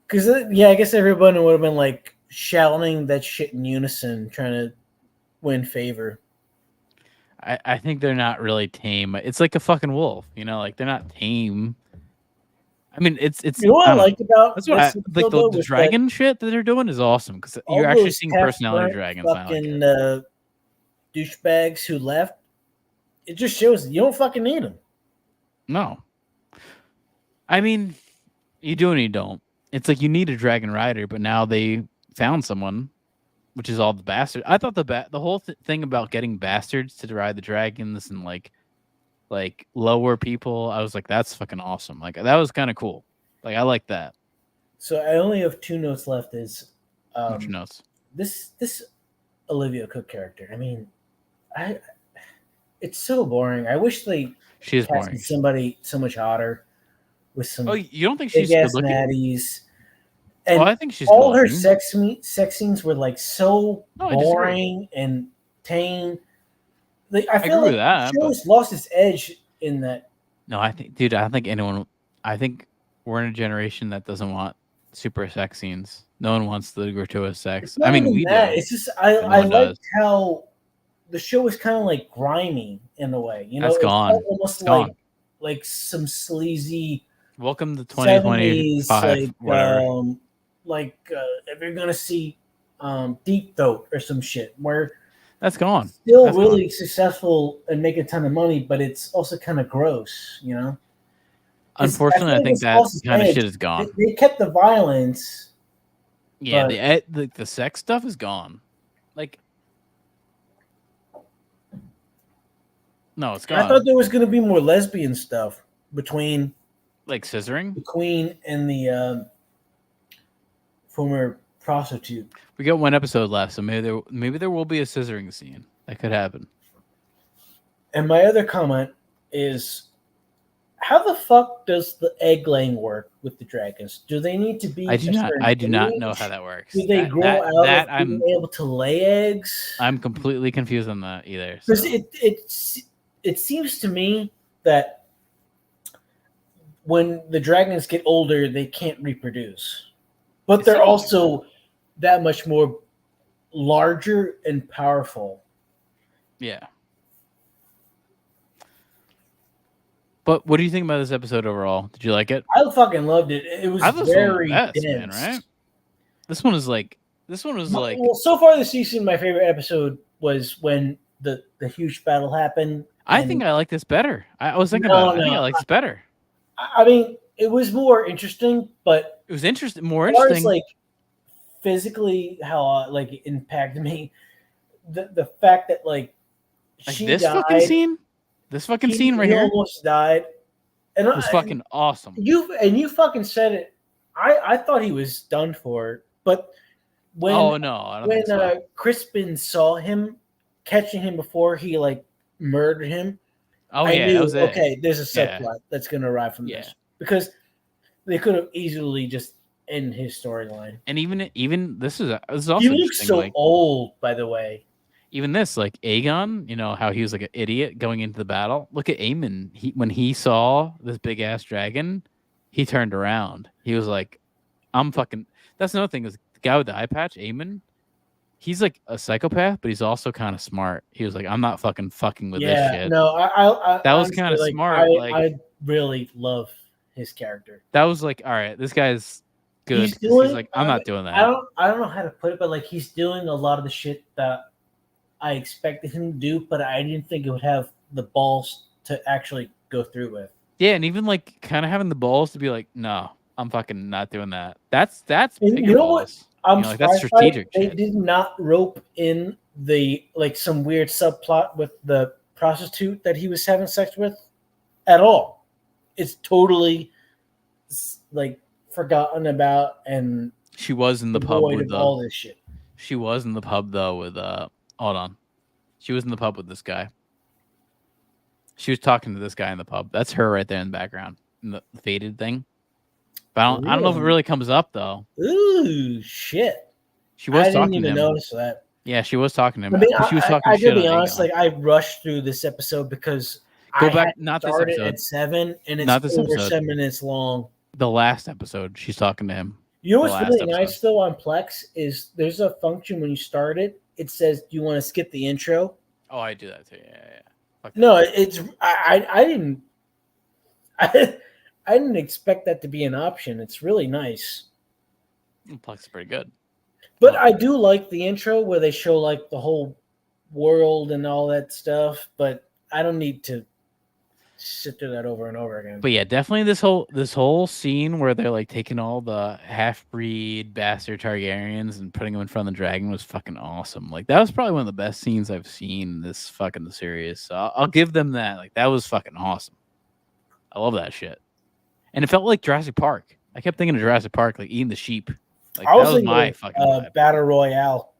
Because I guess everybody would have been like shouting that shit in unison, trying to win favor. I think they're not really tame. It's like a fucking wolf, you know, like they're not tame. I mean, it's You know what I like about that's what this like episode the was dragon shit that they're doing is awesome because all you're actually those seeing half personality burnt dragons. I like fucking it. douchebags who left. It just shows you don't fucking need them. No, I mean, you do and you don't. It's like you need a dragon rider, but now they found someone, which is all the bastards. I thought the whole thing about getting bastards to ride the dragons and like lower people, I was like, that's fucking awesome. Like that was kind of cool. Like I like that. So I only have 2 notes left. Is What's your notes? this Olivia Cook character? I mean, It's so boring. I wish they She is casted boring. somebody so much hotter with some Oh, you don't think she's big ass good looking? natties. And Well, I think she's all her good-looking. sex scenes were like so No, I disagree. boring and tame. Like I feel agree like with that, the show has lost its edge in that. No, I think, dude, I don't think anyone. I think we're in a generation that doesn't want super sex scenes. No one wants the gratuitous sex. It's not I mean, even we that. do. It's just but no I one like does. how the show is kind of like grimy in a way. You know, That's it's gone. almost It's gone. like some sleazy Welcome to 70s, 2025. Whatever. If you're gonna see Deep Throat or some shit where That's gone. still That's really gone. successful and make a ton of money, but it's also kind of gross, you know. Unfortunately, I think it's that lost its kind of edge. shit is gone. They kept the violence. Yeah, but the sex stuff is gone. Like, no, it's gone. I thought there was gonna be more lesbian stuff between like scissoring. the queen and the former prostitute. We got one episode left, so maybe there will be a scissoring scene. That could happen. And my other comment is, how the fuck does the egg laying work with the dragons? Do they need to be? I do not know how that works. Do they grow out of being able to lay eggs? I'm completely confused on that either. Because So. it seems to me that when the dragons get older, they can't reproduce, but they're also that much more larger and powerful. Yeah. But what do you think about this episode overall? Did you like it? I fucking loved it. It was very dense, man, right? This one was like. Well, so far this season, my favorite episode was when the huge battle happened. I think I like this better. I was thinking about it. I think I like this better. I mean, it was more interesting, but it was interesting. More as far interesting. as, like physically, how it impacted me. The fact that she this died, fucking scene. This fucking scene right he here almost died. And it was fucking awesome. You fucking said it. I thought he was done for, but when I don't think so. Crispin saw him catching him before he murdered him, I knew, that was it. Okay, there's a subplot that's going to arrive from this, because they could have easily just ended his storyline. And even this is also he looks so like, old, by the way. Even this, like Aegon, you know how he was like an idiot going into the battle. Look at Aemon. When he saw this big ass dragon, he turned around. He was like, "I'm fucking." That's another thing, is the guy with the eye patch, Aemon. He's like a psychopath, but he's also kind of smart. He was like, "I'm not fucking with this shit." No, that was kind of smart. I really love his character. That was like, all right, this guy's good. He's like, I'm not doing that. I don't know how to put it, but he's doing a lot of the shit that I expected him to do, but I didn't think it would have the balls to actually go through with. Yeah, and even kind of having the balls to be like, no, I'm fucking not doing that. That's and you know what? I'm that's strategic. They did not rope in the some weird subplot with the prostitute that he was having sex with at all. It's totally forgotten about, and she was in the pub with all this shit. She was in the pub though with hold on. She was in the pub with this guy. She was talking to this guy in the pub. That's her right there in the background, in the faded thing. But I don't know if it really comes up though. Ooh, shit! She was talking to him. I didn't even notice that. Yeah, she was talking to him. I mean, she was talking I shit. To be honest, I rushed through this episode because not this episode. At 7, and it's not this over episode. 7 minutes long. The last episode, she's talking to him. You know what's really nice though on Plex is there's a function when you start it. It says, "Do you want to skip the intro?" Oh, I do that too. Yeah. No, it's I didn't. I didn't expect that to be an option. It's really nice. Plex is pretty good. But I do like the intro where they show the whole world and all that stuff. But I don't need to sit through that over and over again. But yeah, definitely this whole scene where they're taking all the half-breed bastard Targaryens and putting them in front of the dragon was fucking awesome. That was probably one of the best scenes I've seen in this fucking series. So I'll give them that. That was fucking awesome. I love that shit. And it felt like Jurassic Park. I kept thinking of Jurassic Park, eating the sheep. That was my fucking vibe. Battle Royale.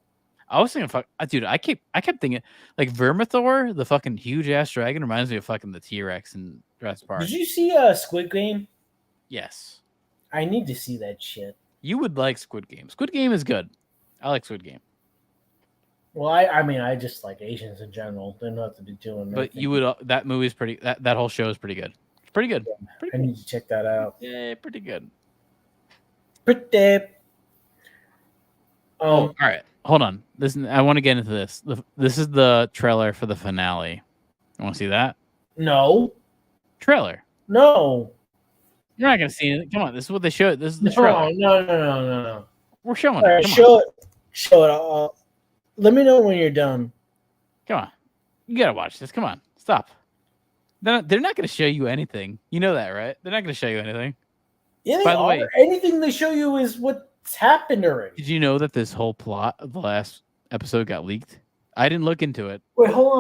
I was thinking, dude. I kept thinking like Vermithor, the fucking huge ass dragon, reminds me of fucking the T-Rex in Jurassic Park. Did you see Squid Game? Yes. I need to see that shit. You would like Squid Game. Squid Game is good. I like Squid Game. Well, I mean, I just like Asians in general. They know what to be doing. But you would that movie's pretty. That whole show is pretty good. It's pretty good. Yeah, pretty I need to check that out. Yeah, pretty good. Pretty. All right. Hold on. Listen, I want to get into this. This is the trailer for the finale. You want to see that? No. Trailer. No. You're not gonna see it. Come on. This is what they showed. This is the No, trailer. no. We're showing All it. right, Come show on. it. Show it. Let me know when you're done. Come on. You gotta watch this. Come on. Stop. They're not gonna show you anything. You know that, right? They're not gonna show you anything. Yeah, they By the are. way, Anything they show you is what's happened already. did you know that this whole plot of the last episode got leaked? I didn't look into it. Wait, hold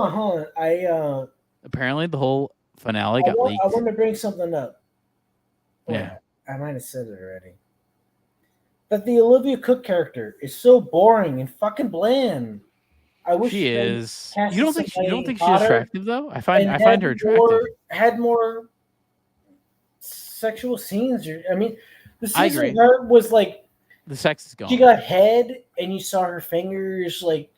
on. Apparently, the whole finale got leaked. I want to bring something up. Yeah. I might have said it already. That the Olivia Cook character is so boring and fucking bland. I wish She they is. cast You don't think somebody she's hotter attractive though? I and find her attractive. Had more sexual scenes. I mean, the I season agree. of her was like The sex is gone. she got head, and you saw her fingers like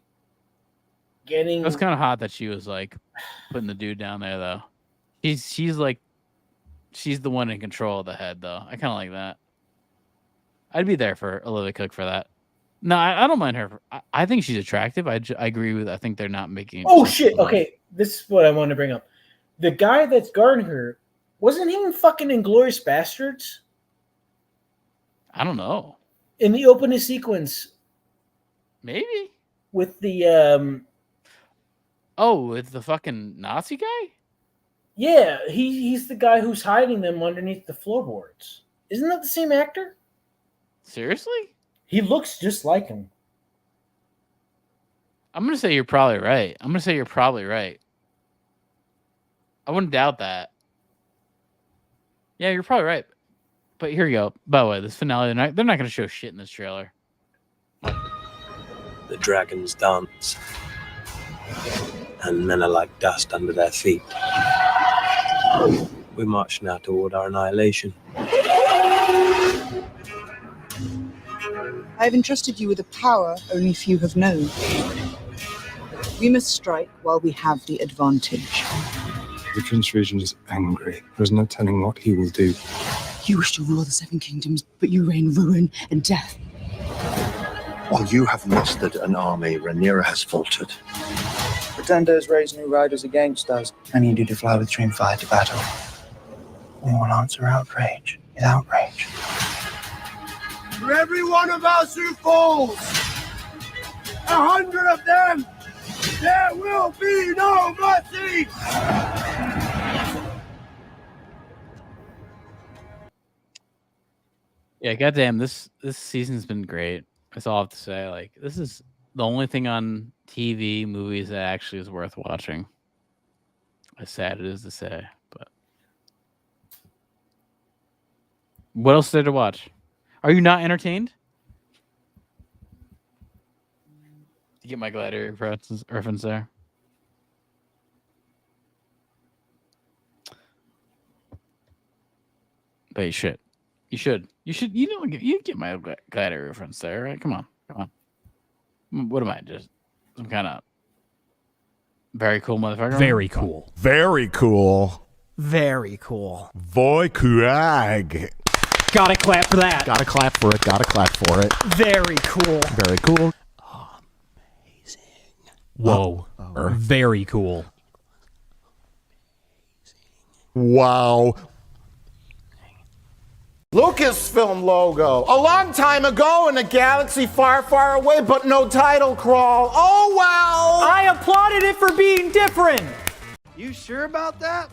getting. It was kind of hot that she was like putting the dude down there though. She's like she's the one in control of the head though. I kind of like that. I'd be there for Olivia Cook for that. No, I don't mind her. I think she's attractive. I agree with. I think they're not making. Oh shit! Okay, this is what I wanted to bring up. The guy that's guarding her wasn't he in fucking Inglourious Bastards? I don't know. In the opening sequence, Maybe. with the Oh, with the fucking Nazi guy. yeah, he's the guy who's hiding them underneath the floorboards. Isn't that the same actor? Seriously? He looks just like him. I'm gonna say you're probably right. I wouldn't doubt that. Yeah, you're probably right. But here you go. By the way, this finale, they're not gonna show shit in this trailer. The dragons dance, and men are like dust under their feet. We march now toward our annihilation. I have entrusted you with a power only few have known. We must strike while we have the advantage. The Prince Regent is angry. There's no telling what he will do. You wish to rule the Seven Kingdoms, but you rain ruin and death. While you have mustered an army, Rhaenyra has faltered. Pretenders raise new riders against us. I need you to fly with Dreamfire to battle. We will answer outrage with outrage. For every one of us who falls, 100 of them, there will be no mercy. Yeah, goddamn, this season's been great. That's all I have to say. Like, this is the only thing on TV, movies that actually is worth watching. As sad it is to say, but what else is there to watch? Are you not entertained? You get my Gladiator reference there. But you should. You know, you get my Gladiator reference there, right? Come on. What am I, just some kind of very cool motherfucker? Very cool. Very cool. Very cool. Voy Kurag. Gotta clap for that. Gotta clap for it. Very cool. Very cool. Amazing. Whoa. Very cool. Wow. Lucasfilm logo. A long time ago in a galaxy far, far away, but no title crawl. Oh, well. I applauded it for being different. You sure about that?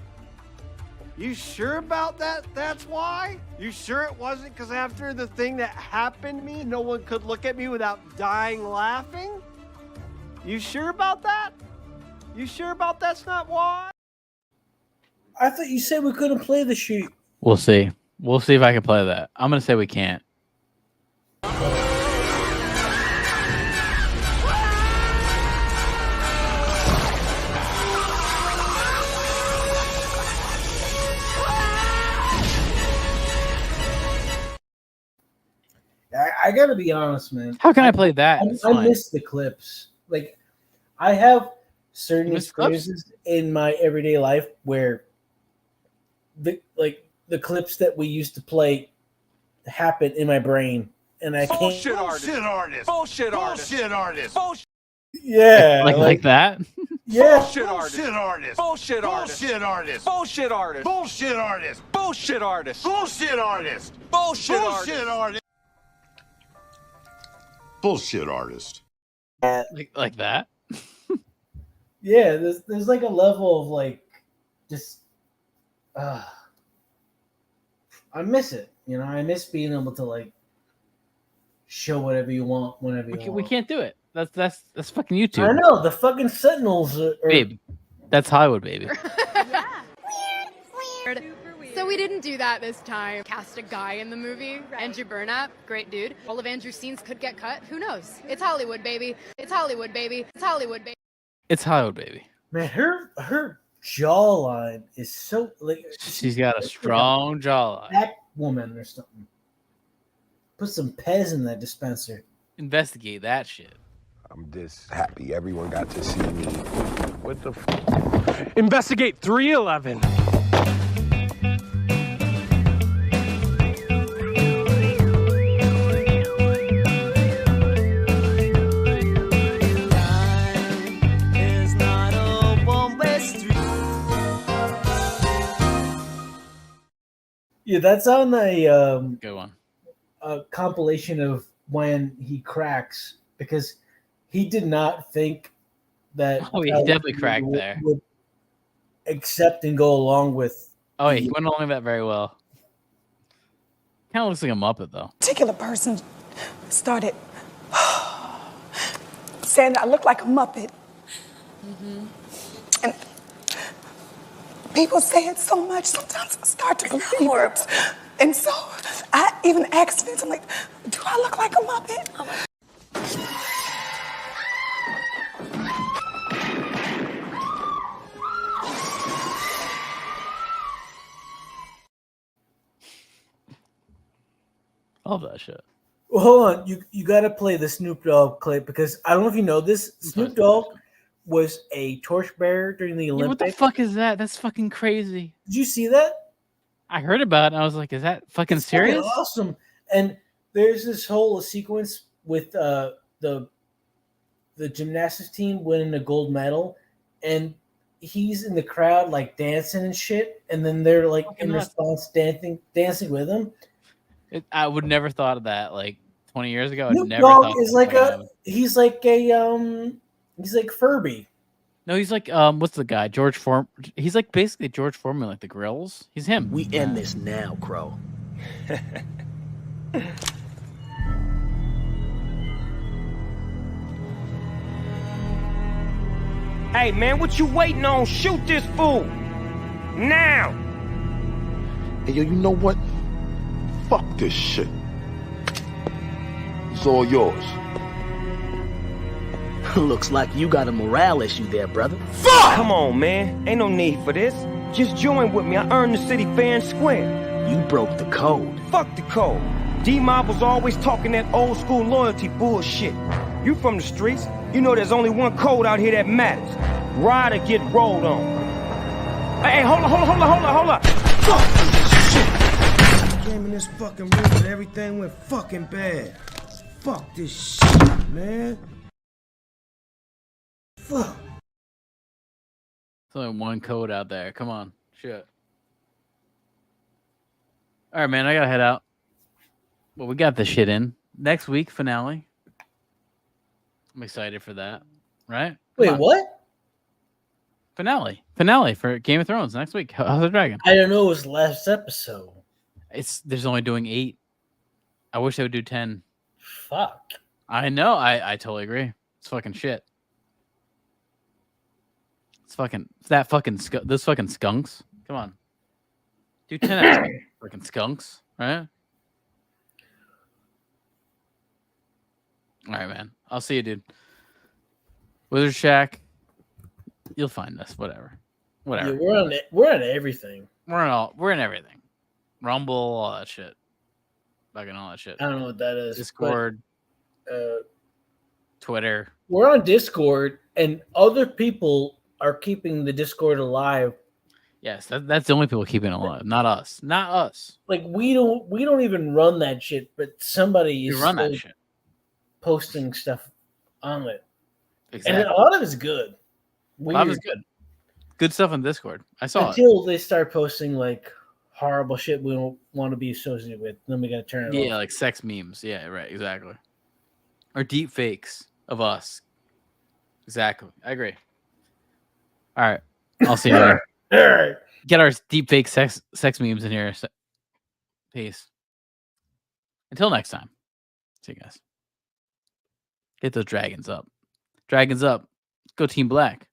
You sure about that? That's why? You sure it wasn't because after the thing that happened to me, no one could look at me without dying laughing? You sure about that? You sure about that's not why? I thought you said we couldn't play the sheet. We'll see. We'll see if I can play that. I'm gonna say we can't. I gotta be honest, man. How can I play that? It's I fine. miss the clips. Like, I have certain miss clips? experiences in my everyday life where the clips that we used to play happen in my brain, and I can't. Bullshit artist. Bullshit artist. Bullshit. Yeah, like that. Yeah. Bullshit artist. Bullshit artist. Bullshit artist. Bullshit artist. Bullshit artist. Bullshit artist. Bullshit artist. Bullshit artist. Bullshit artist. Like that. Yeah, there's like a level of like just I miss it. You know, I miss being able to like show whatever you want whenever you want. We can't do it. That's fucking YouTube. I know the fucking Sentinels are Babe, that's Hollywood, baby. So we didn't do that this time. Cast a guy in the movie. Andrew Burnap, great dude. All of Andrew's scenes could get cut. Who knows? It's Hollywood, baby. It's Hollywood, baby. It's Hollywood, baby. It's Hollywood, baby. Man, her jawline is so like She's got a strong jawline. Black woman or something. Put some Pez in that dispenser. Investigate that shit. I'm just happy everyone got to see me. What the Investigate 311. Yeah, that's on a good one. A compilation of when he cracks because he did not think that. Oh, he definitely cracked there. Would accept and go along with. Oh, yeah, he went along with that very well. Kind of looks like a Muppet, though. Particular person started saying I look like a Muppet. And people say it so much, sometimes I start to believe it. And so I even asked Vince, I'm like, do I look like a Muppet? Love that shit. Well, hold on, you got to play the Snoop Dogg clip because I don't know if you know this. Snoop Dogg was a torchbearer during the Olympics. What the fuck is that? That's fucking crazy. Did you see that? I heard about it and I was like, is that fucking It's serious? fucking awesome. And there's this whole sequence with the gymnastics team winning a gold medal, and he's in the crowd like dancing and shit, and then they're like in response dancing with him. I would never thought of that like 20 years ago. Snoop Never Dogg thought is that like was a gonna he's like Furby. No, he's like what's the guy? George Foreman. He's like basically George Foreman, like the grills. He's him. We end this now, Crow. Hey, man, what you waiting on? Shoot this fool! Now! Hey, yo, you know what? Fuck this shit. It's all yours. Looks like you got a morale issue there, brother. Fuck! Come on, man. Ain't no need for this. Just join with me. I earned the city fair and square. You broke the code. Fuck the code. D-Mob was always talking that old school loyalty bullshit. You from the streets. You know there's only one code out here that matters. Ride or get rolled on. Hey, hold on. Fuck this shit. Came in this fucking room and everything went fucking bad. Fuck this shit, man. Fuck. There's only one code out there. Come on. Shit. All right, man. I gotta head out. Well, we got this shit in. Next week, finale. I'm excited for that. Right? Wait, what? Finale for Game of Thrones next week. House of the Dragon. I don't know. It was last episode. There's only doing 8. I wish they would do 10. Fuck. I know. I totally agree. It's fucking shit. It's fucking those fucking skunks. Come on. Do 10 episodes. Fucking skunks, right? All right, man. I'll see you, dude. WizardShack. You'll find us. Whatever. Yeah, we're on everything. We're in everything. Rumble, all that shit. Bye. fucking all that shit. I don't know what that is. Discord, Twitter. We're on Discord, and other people are keeping the Discord alive. Yes, that's the only people keeping it alive, not us. Not us. Like we don't even run that shit, but somebody is run that still shit. posting stuff on it. Exactly. And a lot of it's good. A lot of it's good. Good stuff on Discord. I saw until they start posting like horrible shit we don't want to be associated with. Then we gotta turn it off. Yeah, like sex memes. Yeah, right, exactly. Or deep fakes of us. Exactly. I agree. All right. I'll see you later. All right. Get our deep fake sex memes in here. Peace. Until next time. See you guys. Get those dragons up. Dragons up. Go Team Black.